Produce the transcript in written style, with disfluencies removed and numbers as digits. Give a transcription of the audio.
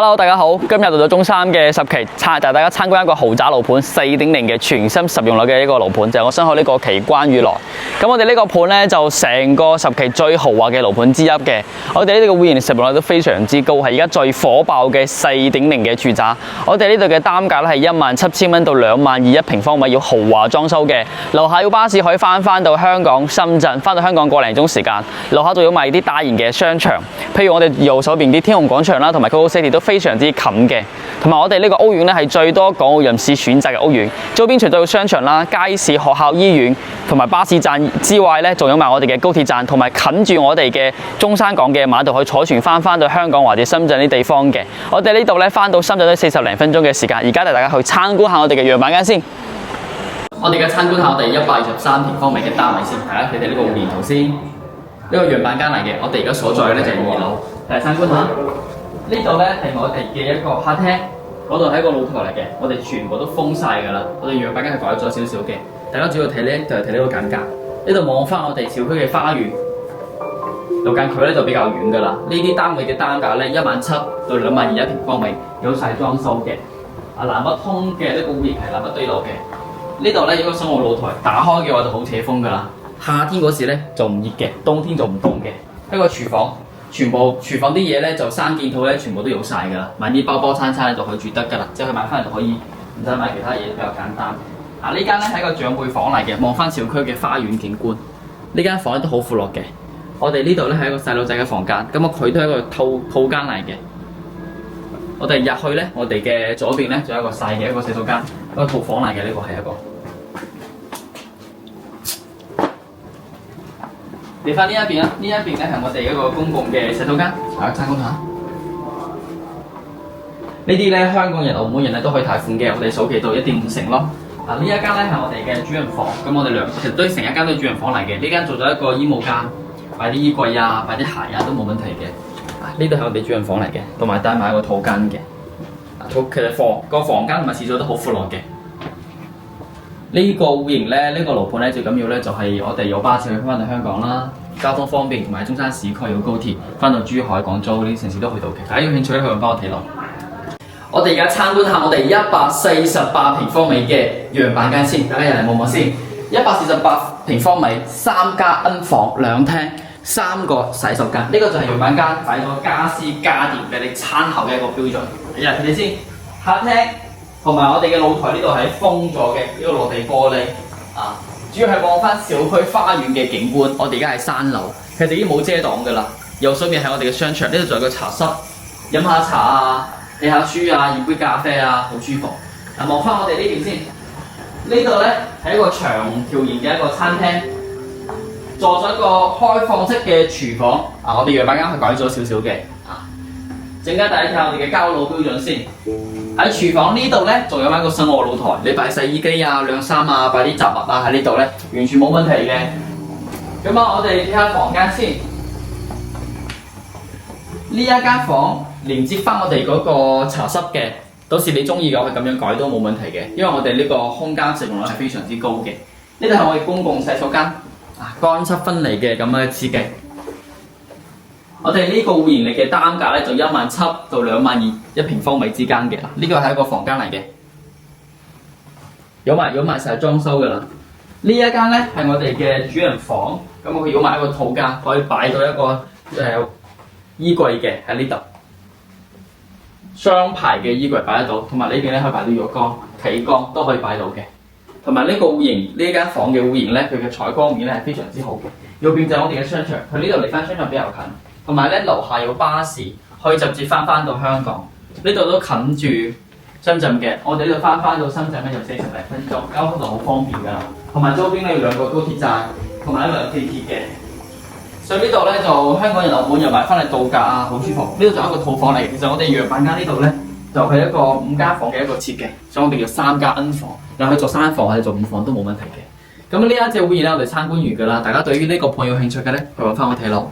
Hello， 大家好，今日到咗中三嘅10期，帶大家參觀一個豪宅樓盤4.0嘅全新實用樓嘅一個樓盤，就係我身後呢個奇關裕來。咁我哋呢個盤呢，就成個10期最豪華嘅樓盤之一嘅。我哋呢度嘅會員實用率都非常之高，係而家最火爆嘅4.0嘅住宅。我哋呢度嘅單價咧係17000蚊到2萬2一平方米，要豪華裝修嘅。樓下要巴士可以翻到香港、深圳，翻到香港個零鐘時間。樓下仲要賣啲大型嘅商場，譬如我哋右手邊啲天虹廣場啦，同埋 CoCo City 都非常之近嘅。同埋我哋呢個屋苑咧係最多港澳人士選擇嘅屋苑，周邊除咗有商場啦、街市、學校、醫院同埋巴士站之外咧，仲有埋我哋嘅高鐵站，同埋近住我哋嘅中山港嘅碼頭，可以坐船翻到香港或者深圳啲地方嘅。我哋呢度咧翻到深圳都40零分鐘嘅時間。而家帶大家去參觀下我哋嘅樣板間先。我哋而家參觀下我哋123平方米嘅單位先，大家睇睇呢個戶型圖先。呢個樣板間嚟嘅，我哋而家所在嘅咧就係2樓，嚟參觀下。呢度咧係我哋嘅一個客廳，嗰度係一個露台嚟嘅，我哋全部都封晒㗎啦。我哋樣板間係改咗少少嘅，大家主要睇咧就係睇呢個間隔。呢度望翻我哋小區嘅花園，路間距咧就比較遠㗎啦。呢啲單位嘅單價咧17000到2萬2一平方米，有晒裝修嘅。南北通嘅呢個戶型係南北對流嘅。呢度咧有個生活露台，打開嘅話就好扯風㗎啦。夏天嗰時咧就唔熱嘅，冬天就唔凍嘅。一個廚房。全部廚房啲嘢咧就3件套咧，全部都有晒㗎啦。買啲包餐咧就可以住得㗎啦，即係佢買翻嚟就可以，唔使買其他嘢，比較簡單。呢間咧係一個長輩房嚟嘅，望翻小區嘅花園景觀。呢間房咧都好闊落嘅。我哋呢度咧係一個細路仔嘅房間，咁佢都係一個套間嚟嘅。我哋入去咧，我哋嘅左邊咧仲有一個細嘅一個洗手間，一個套房嚟嘅，呢個係一個。嚟翻呢一邊啦，呢一邊咧係我哋一個公共嘅洗手間，大家參觀下。呢啲咧香港人、澳門人咧都可以貸款嘅，我哋首期到1.5成咯。呢一間咧係我哋嘅主人房，咁我哋其實都成一間都係主人房嚟嘅。呢間做咗一個衣帽間，擺啲衣櫃啊，擺啲鞋啊都冇問題嘅。呢度係我哋主人房嚟嘅，同埋帶埋一個套間嘅。其實個房間同埋廁所都好闊落嘅。呢個戶型咧，呢個樓盤咧最緊要咧就係我哋有巴士去翻到香港啦，交通方便，同埋中山市區有高鐵，翻到珠海、廣州呢啲城市都去到嘅。大家有興趣咧，可以幫我睇落。我哋而家參觀下我哋148平方米嘅樣板間先，大家入嚟望望先。148平方米，3加 N 房2廳，3個洗手間。呢個就係樣板間，擺咗家私家電俾你參考嘅一個標準。入嚟睇睇先，客廳。同埋我哋嘅露台呢度係封咗嘅，呢個落地玻璃主要係望翻小區花園嘅景觀。我哋而家係3樓，其實已經冇遮擋㗎啦。右手邊係我哋嘅商場，呢度仲有個茶室，飲下茶啊，睇下書啊，熱杯咖啡啊，好舒服。望翻我哋呢邊先，呢度咧係一個長條形嘅一個餐廳，做咗一個開放式嘅廚房。我哋樣板間係改咗少少嘅。陣間大家睇下我哋嘅交樓標準先。喺廚房呢度咧，仲有一個生活露台，你擺洗衣機啊、晾衫啊、擺啲雜物啊喺呢度咧，完全冇問題嘅。咁我哋睇下房間先。呢一間房連接翻我哋嗰個茶室嘅，到時你中意嘅可以咁樣改都冇問題嘅，因為我哋呢個空間使用率係非常之高嘅。呢度係我哋公共洗手間，乾濕分離嘅咁樣嘅設計。我哋呢個戶型嚟嘅單價咧就17000到2萬2一平方米之間嘅，呢個係一個房間嚟嘅，有埋晒裝修噶啦。呢一間咧係我哋嘅主人房，咁佢有埋一個套間，可以擺到一個衣櫃嘅喺呢度，雙排嘅衣櫃擺得到，同埋呢邊咧可以擺到浴缸、企缸都可以擺到嘅。同埋呢個戶型呢間房嘅戶型咧，佢嘅採光面咧係非常之好嘅。右邊就係我哋嘅商場，佢呢度離翻商場比較近。同埋咧，樓下有巴士可以直接翻到香港，呢度都近住深圳嘅。我哋呢度翻到深圳咧就40零分鐘，交通就好方便㗎啦。同埋周邊咧有2個高鐵站，同埋一個地鐵嘅。所以呢度咧就香港人、澳門人買翻嚟度假啊，好舒服。呢度仲有一個套房嚟，其實我哋樣板間呢度咧就係一個5間房嘅一個設計，所以我哋叫3加 N 房。又可以做3間房或者做5房都冇問題嘅。咁呢一隻戶型咧，我哋參觀完㗎啦。大家對於呢個盤有興趣嘅咧，去揾翻我睇咯。